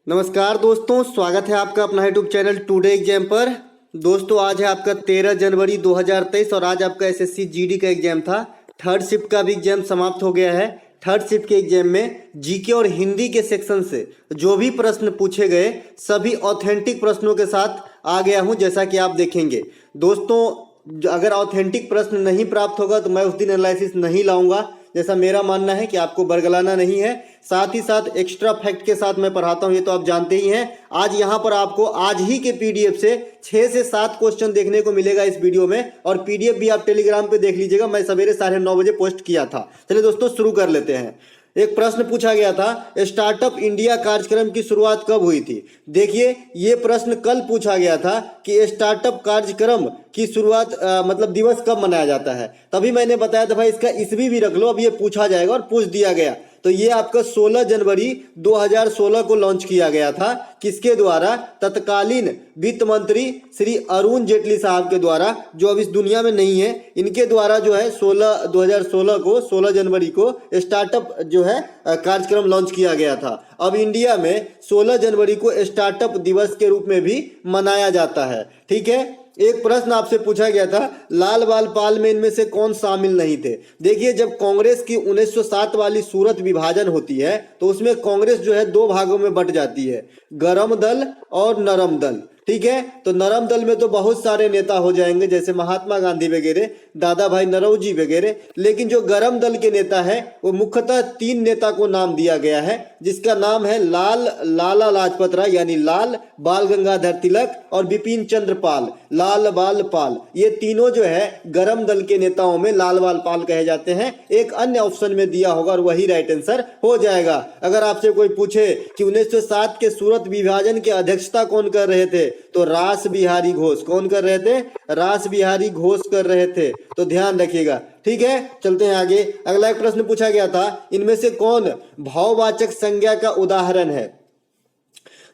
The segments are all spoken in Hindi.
नमस्कार दोस्तों, स्वागत है आपका अपना यूट्यूब चैनल टुडे एग्जाम पर। दोस्तों आज है आपका 13 जनवरी 2023 और आज आपका एसएससी जीडी का एग्जाम था। थर्ड शिफ्ट का भी एग्जाम समाप्त हो गया है। थर्ड शिफ्ट के एग्जाम में जीके और हिंदी के सेक्शन से जो भी प्रश्न पूछे गए सभी ऑथेंटिक प्रश्नों के साथ आ गया हूं, जैसा कि आप देखेंगे। दोस्तों अगर ऑथेंटिक प्रश्न नहीं प्राप्त होगा तो मैं उस दिन एनालिसिस नहीं लाऊंगा, जैसा मेरा मानना है कि आपको बरगलाना नहीं है। साथ ही साथ एक्स्ट्रा फैक्ट के साथ मैं पढ़ाता हूं, ये तो आप जानते ही हैं। आज यहां पर आपको आज ही के पीडीएफ से 6 से 7 क्वेश्चन देखने को मिलेगा इस वीडियो में, और पीडीएफ भी आप टेलीग्राम पे देख लीजिएगा। मैं सवेरे 9:30 बजे पोस्ट किया था। चलिए दोस्तों शुरू कर लेते हैं। एक प्रश्न पूछा गया था, स्टार्टअप इंडिया कार्यक्रम की शुरुआत कब हुई थी। देखिए ये प्रश्न कल पूछा गया था कि स्टार्टअप कार्यक्रम की शुरुआत मतलब दिवस कब मनाया जाता है। तभी मैंने बताया था भाई इसका ईस्वी भी रख लो, अब ये पूछा जाएगा और पूछ दिया गया। तो ये आपका 16 जनवरी 2016 को लॉन्च किया गया था। किसके द्वारा? तत्कालीन वित्त मंत्री श्री अरुण जेटली साहब के द्वारा, जो अब इस दुनिया में नहीं है। इनके द्वारा जो है 16 जनवरी को स्टार्टअप जो है कार्यक्रम लॉन्च किया गया था। अब इंडिया में 16 जनवरी को स्टार्टअप दिवस के रूप में भी मनाया जाता है। ठीक है। एक प्रश्न आपसे पूछा गया था, लाल बाल पाल में इनमें से कौन शामिल नहीं थे। देखिए जब कांग्रेस की 1907 वाली सूरत विभाजन होती है तो उसमें कांग्रेस जो है 2 भागों में बट जाती है, गरम दल और नरम दल। ठीक है। तो नरम दल में तो बहुत सारे नेता हो जाएंगे, जैसे महात्मा गांधी वगैरह, दादा भाई नौरोजी वगैरह। लेकिन जो गरम दल के नेता है वो मुख्यतः 3 नेता को नाम दिया गया है, जिसका नाम है लाला लाजपत राय यानी लाल, बाल गंगाधर तिलक और बिपिन चंद्र पाल, लाल बाल पाल। ये तीनों जो है गरम दल के नेताओं में लाल बाल पाल कहे जाते हैं। एक अन्य ऑप्शन में दिया होगा और वही राइट आंसर हो जाएगा। अगर आपसे कोई पूछे कि 1907 के सूरत विभाजन की अध्यक्षता कौन कर रहे थे, तो रास बिहारी घोष। कौन कर रहे थे? रास बिहारी घोष कर रहे थे। तो ध्यान रखिएगा। ठीक है, चलते हैं आगे। अगला एक प्रश्न पूछा गया था, इनमें से कौन भाववाचक संज्ञा का उदाहरण है।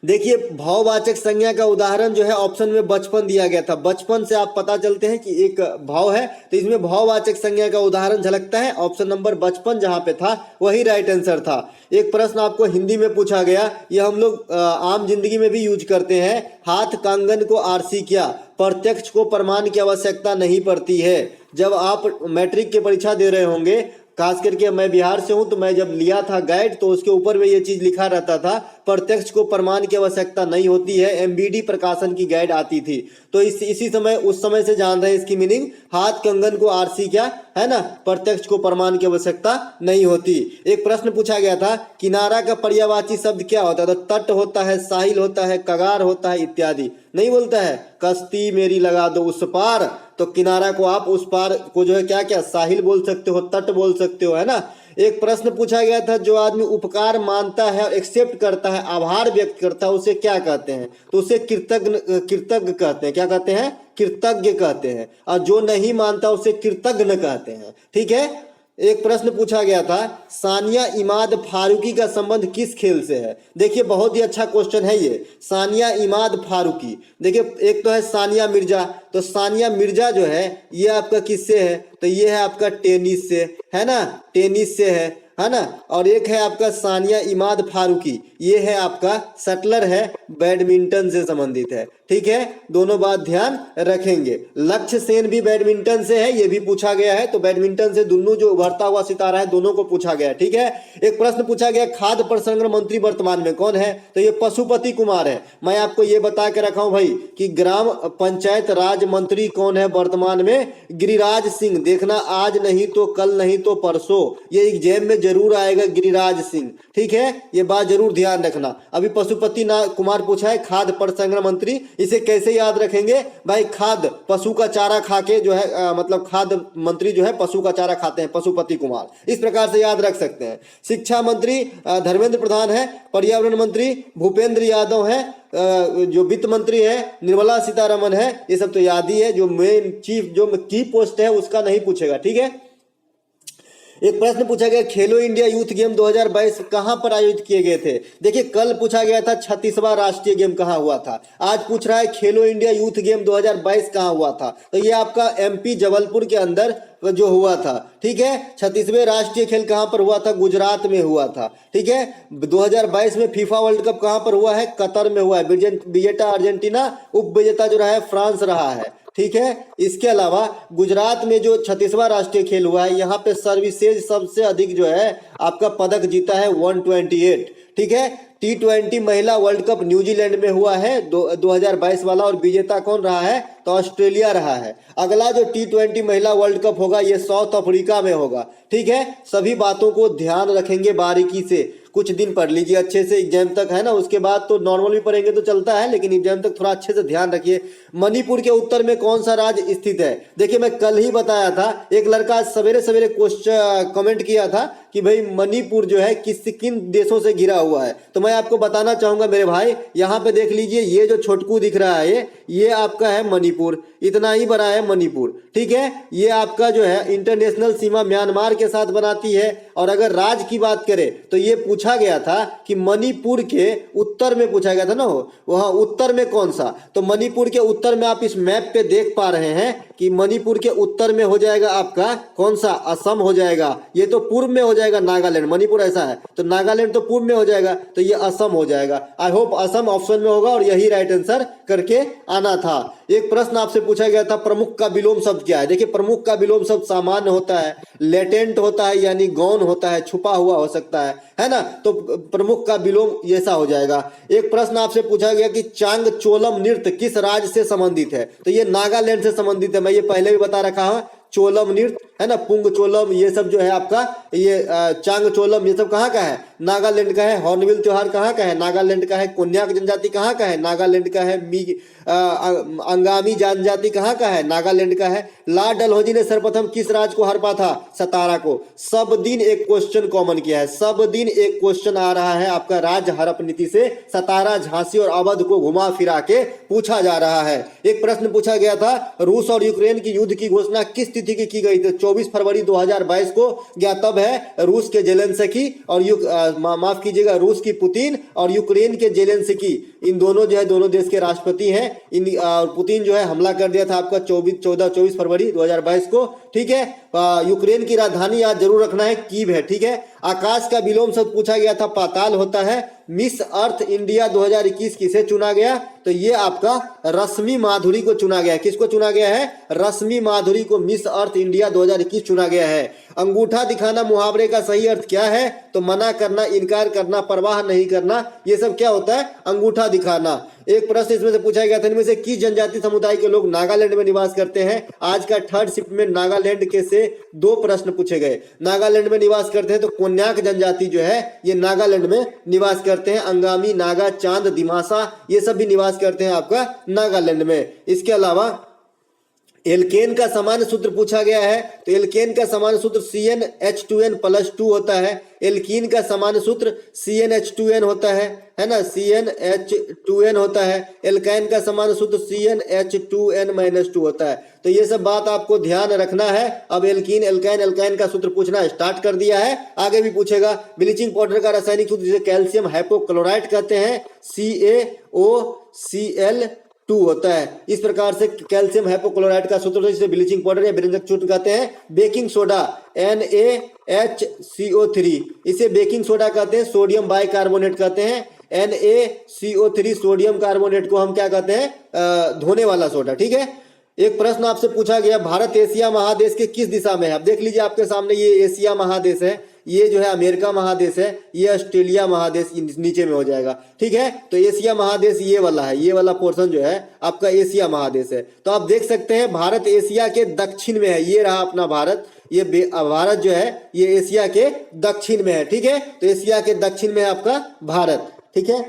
देखिए भाववाचक संज्ञा का उदाहरण जो है ऑप्शन में बचपन दिया गया था। बचपन से आप पता चलते हैं कि एक भाव है, तो इसमें भाववाचक संज्ञा का उदाहरण झलकता है। ऑप्शन नंबर बचपन जहां पे था वही राइट आंसर था। एक प्रश्न आपको हिंदी में पूछा गया, यह हम लोग आम जिंदगी में भी यूज करते हैं। हाथ कांगन को आरसी क्या? प्रत्यक्ष को प्रमाण की आवश्यकता नहीं पड़ती है। जब आप मैट्रिक की परीक्षा दे रहे होंगे, खास करके मैं बिहार से हूं, तो मैं जब लिया था गाइड तो उसके ऊपर में ये चीज लिखा रहता था, प्रत्यक्ष को प्रमाण की आवश्यकता नहीं होती है। एमबीडी प्रकाशन की गाइड आती थी। तो इसी समय उस समय से जान रहे हैं इसकी मीनिंग। हाथ कंगन को आरसी क्या है ना, प्रत्यक्ष को प्रमाण की आवश्यकता नहीं होती। एक प्रश्न पूछा गया था, किनारा का पर्यायवाची शब्द क्या होता है। तो तट होता है, साहिल होता है, कगार होता है, इत्यादि। नहीं बोलता है कश्ती मेरी लगा दो उस पार, तो किनारा को आप उस पार को जो है क्या क्या साहिल बोल सकते हो, तट बोल सकते हो, है ना। एक प्रश्न पूछा गया था, जो आदमी उपकार मानता है और एक्सेप्ट करता है, आभार व्यक्त करता है, उसे क्या कहते हैं। तो उसे कृतज्ञ कहते हैं। क्या कहते हैं? कृतज्ञ कहते हैं। और जो नहीं मानता उसे कृतज्ञ कहते हैं। ठीक है। एक प्रश्न पूछा गया था, सानिया इमाद फारूकी का संबंध किस खेल से है। देखिए बहुत ही अच्छा क्वेश्चन है ये, सानिया इमाद फारूकी। देखिए एक तो है सानिया मिर्जा, तो सानिया मिर्जा जो है ये आपका किससे है, तो ये है आपका टेनिस से, है ना, टेनिस से है ना। और एक है आपका सानिया इमाद फारूकी, ये है आपका शटलर है, बैडमिंटन से संबंधित है। ठीक है, दोनों बात ध्यान रखेंगे। लक्ष्य सेन भी बैडमिंटन से है, ये भी पूछा गया है। तो बैडमिंटन से दोनों जो उभरता हुआ सितारा है दोनों को पूछा गया। ठीक है। एक प्रश्न पूछा गया, खाद्य प्रसंस्करण मंत्री वर्तमान में कौन है। तो ये पशुपति कुमार है। मैं आपको ये बता के रखा हूं भाई कि ग्राम पंचायत राज मंत्री कौन है वर्तमान में, गिरिराज सिंह। देखना आज नहीं तो कल नहीं तो परसों ये एग्जाम में जरूर आएगा, गिरिराज सिंह। ठीक है, ये बात जरूर ध्यान रखना। अभी पशुपति कुमार पूछा है, खाद्य प्रसंस्करण मंत्री। इसे कैसे याद रखेंगे भाई, खाद्य पशु का चारा खा के जो है मतलब खाद्य मंत्री जो है पशु का चारा खाते हैं, पशुपति कुमार, इस प्रकार से याद रख सकते हैं। शिक्षा मंत्री धर्मेंद्र प्रधान है। पर्यावरण मंत्री भूपेंद्र यादव है। जो वित्त मंत्री है निर्मला सीतारमन है। ये सब तो याद ही है। जो मेन चीफ जो की पोस्ट है उसका नहीं पूछेगा। ठीक है। एक प्रश्न पूछा गया, खेलो इंडिया यूथ गेम 2022 कहां पर आयोजित किए गए थे। देखिए कल पूछा गया था 36वां राष्ट्रीय गेम कहां हुआ था, आज पूछ रहा है खेलो इंडिया यूथ गेम 2022 कहां हुआ था। तो ये आपका एमपी जबलपुर के अंदर जो हुआ था, ठीक है। 36वें राष्ट्रीय खेल कहां पर हुआ था, गुजरात में हुआ था, ठीक है। 2022 में फीफा वर्ल्ड कप कहां पर हुआ है, कतर में हुआ है। विजेता अर्जेंटीना, उप विजेता जो रहा है फ्रांस रहा है, ठीक है। इसके अलावा गुजरात में जो 36वां राष्ट्रीय खेल हुआ है, यहाँ पे सर्विसेज सबसे अधिक जो है आपका पदक जीता है 128, ठीक है। T20 महिला वर्ल्ड कप न्यूजीलैंड में हुआ है 2022 वाला, और विजेता कौन रहा है, तो ऑस्ट्रेलिया रहा है। अगला जो T20 महिला वर्ल्ड कप होगा ये साउथ अफ्रीका में होगा, ठीक है। सभी बातों को ध्यान रखेंगे बारीकी से, कुछ दिन पढ़ लीजिए अच्छे से एग्जाम तक, है ना। उसके बाद तो नॉर्मल भी पढ़ेंगे तो चलता है, लेकिन एग्जाम तक थोड़ा अच्छे से ध्यान रखिए। मणिपुर के उत्तर में कौन सा राज्य स्थित है। देखिए मैं कल ही बताया था, एक लड़का आज सवेरे सवेरे क्वेश्चन कमेंट किया था कि भाई मणिपुर जो है किन देशों से घिरा हुआ है। तो मैं आपको बताना चाहूंगा मेरे भाई, यहाँ पे देख लीजिए, ये जो छोटकू दिख रहा है ये आपका है मणिपुर, इतना ही बड़ा है मणिपुर, ठीक है। ये आपका जो है इंटरनेशनल सीमा म्यांमार के साथ बनाती है। और अगर राज्य की बात करें तो ये पूछा गया था कि मणिपुर के उत्तर में पूछा गया था ना, वहां उत्तर में कौन सा। तो मणिपुर के उत्तर में आप इस मैप पे देख पा रहे हैं कि मणिपुर के उत्तर में हो जाएगा आपका कौन सा, असम हो जाएगा। ये तो पूर्व में हो जाएगा नागालैंड, मणिपुर ऐसा है तो नागालैंड तो पूर्व में हो जाएगा, तो ये असम हो जाएगा। आई होप असम ऑप्शन में होगा और यही राइट आंसर करके आना था। एक प्रश्न आपसे पूछा गया था, प्रमुख का विलोम शब्द क्या है। देखिए प्रमुख का विलोम शब्द सामान्य होता है, लेटेंट होता है यानी गौण होता है, छुपा हुआ हो सकता है ना। तो प्रमुख का विलोम ऐसा हो जाएगा। एक प्रश्न आपसे पूछा गया कि चांगचोलम नृत्य किस राज्य से संबंधित है। तो ये नागालैंड से संबंधित है, मैं ये पहले भी बता रखा हूं। चोलम नृत्य है ना, पुंगचोलम, ये सब जो है आपका ये चांगचोलम, ये सब कहाँ का है, नागालैंड का है। हॉर्नबिल त्योहार कहाँ का है, नागालैंड का है। कोन्याक जनजाति कहाँ का है, नागालैंड का है। अंगामी जनजाति कहाँ का है, नागालैंड का है। ला डलहौजी ने सर्वप्रथम किस राज्य को हड़पा था, सतारा को। सब दिन एक क्वेश्चन कॉमन किया है, सब दिन एक क्वेश्चन आ रहा है आपका राज्य हड़प नीति से, सतारा, झांसी और अवध को घुमा फिरा के पूछा जा रहा है। एक प्रश्न पूछा गया था, रूस और यूक्रेन की युद्ध की घोषणा किस तिथि की गई थी। 24 फरवरी 2022 को ज्ञातव्य है। रूस के जेलेंस्की और माफ कीजिएगा, रूस की पुतिन और यूक्रेन के जेलेंस्की, इन दोनों जो है दोनों देश के राष्ट्रपति हैं। इन पुतिन जो है हमला कर दिया था आपका 24 फरवरी 2022 को, ठीक है। यूक्रेन की राजधानी याद जरूर रखना है, कीव है, ठीक है। आकाश का विलोम शब्द पूछा गया था, पाताल होता है। मिस अर्थ इंडिया 2021 किसे चुना गया, तो ये आपका रश्मि माधुरी को चुना गया है। किसको चुना गया है, रश्मि माधुरी को मिस अर्थ इंडिया 2021 चुना गया है। अंगूठा दिखाना मुहावरे का सही अर्थ क्या है, तो मना करना, इनकार करना, परवाह नहीं करना, ये सब क्या होता है, अंगूठा दिखाना। एक प्रश्न इसमें से पूछा गया था, इनमें से किस जनजाति समुदाय के लोग नागालैंड में निवास करते हैं। आज का थर्ड शिफ्ट में नागालैंड के से 2 प्रश्न पूछे गए। नागालैंड में निवास करते हैं तो कोन्याक जनजाति जो है ये नागालैंड में निवास करते हैं। अंगामी, नागा, चांद, दिमासा, ये सब भी निवास करते हैं आपका नागालैंड में। इसके अलावा एल्केन का सामान्य सूत्र पूछा गया है, तो एल्केन का सामान्य सूत्र CnH2n+2 होता है। एल्कीन का सामान्य सूत्र CnH2n होता है ना, CnH2n होता है। एल्काइन का सामान्य सूत्र CnH2n-2 होता है। तो ये सब बात आपको ध्यान रखना है। अब एल्कीन, एल्काइन, एल्काइन का सूत्र पूछना स्टार्ट कर दिया है, आगे भी पूछेगा। ब्लीचिंग पाउडर का रासायनिक सूत्र जिसे कैल्शियम हाइपोक्लोराइड कहते हैं, CaOCl2 होता है। इस प्रकार से कैल्शियम हाइपोक्लोराइड का सूत्र जिसे ब्लीचिंग पाउडर या व्यंजक सूत्र कहते हैं। बेकिंग सोडा NaHCO3, इसे बेकिंग सोडा कहते हैं। सोडियम बाइकार्बोनेट कहते हैं। NaCO3 सोडियम कार्बोनेट को हम क्या कहते हैं, धोने वाला सोडा, ठीक है। एक प्रश्न आपसे पूछा गया, भारत एशिया महादेश के किस दिशा में है। अब देख लीजिए आपके सामने, ये एशिया महादेश है, ये जो है अमेरिका महादेश है, ये ऑस्ट्रेलिया महादेश नीचे में हो जाएगा, ठीक है। तो एशिया महादेश ये वाला है, ये वाला पोर्शन जो है आपका एशिया महादेश है। तो आप देख सकते हैं भारत एशिया के दक्षिण में है, ये रहा अपना भारत। ये भारत जो है ये एशिया के दक्षिण में है, ठीक है। तो एशिया के दक्षिण में है आपका भारत, ठीक है।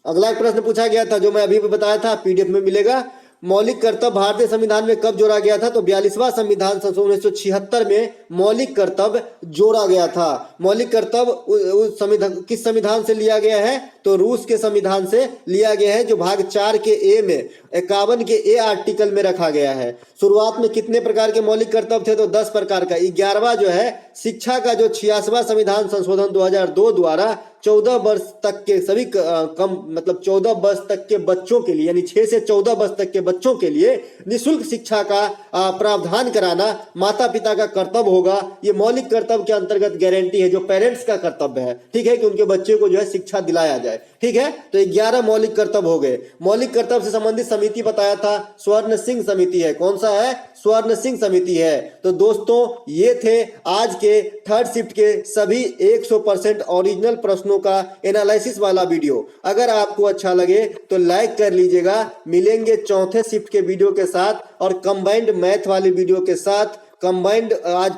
अगला एक प्रश्न पूछा गया था जो मैं अभी भी बताया था, PDF में मिलेगा। मौलिक कर्तव्य भारतीय संविधान में कब जोड़ा गया था, तो 42वां संविधान संशोधन 1976 में मौलिक कर्तव्य जोड़ा गया था। मौलिक कर्तव्य उस संविधान किस संविधान से लिया गया है, तो रूस के संविधान से लिया गया है, जो भाग 4 के ए में 51 के ए आर्टिकल में रखा गया है। शुरुआत में कितने प्रकार के मौलिक कर्तव्य थे? तो 10 प्रकार का। 11वां जो है शिक्षा का, जो 86वां संविधान संशोधन 2002 द्वारा 14 वर्ष तक के सभी मतलब 14 वर्ष तक के बच्चों के लिए, यानी 6 से 14 वर्ष तक के बच्चों के लिए निःशुल्क शिक्षा का प्रावधान कराना माता पिता का कर्तव्य होगा। ये मौलिक कर्तव्य के अंतर्गत गारंटी है, जो पेरेंट्स का कर्तव्य है, ठीक है, कि उनके बच्चे को जो है शिक्षा दिलाया जाए, ठीक है। तो 11 मौलिक कर्तव्य हो गए। मौलिक कर्तव्य से संबंधित समिति बताया था, स्वर्ण सिंह समिति है। कौन सा है? स्वर्ण सिंह समिति है। तो दोस्तों ये थे आज के थर्ड शिफ्ट के सभी 100% ओरिजिनल प्रश्नों का एनालिसिस वाला वीडियो। अगर आपको अच्छा लगे तो लाइक कर लीजिएगा। मिलेंगे चौथे शिफ्ट के वीडियो के साथ और कंबाइंड मैथ वाली वीडियो के साथ। कंबाइंड आज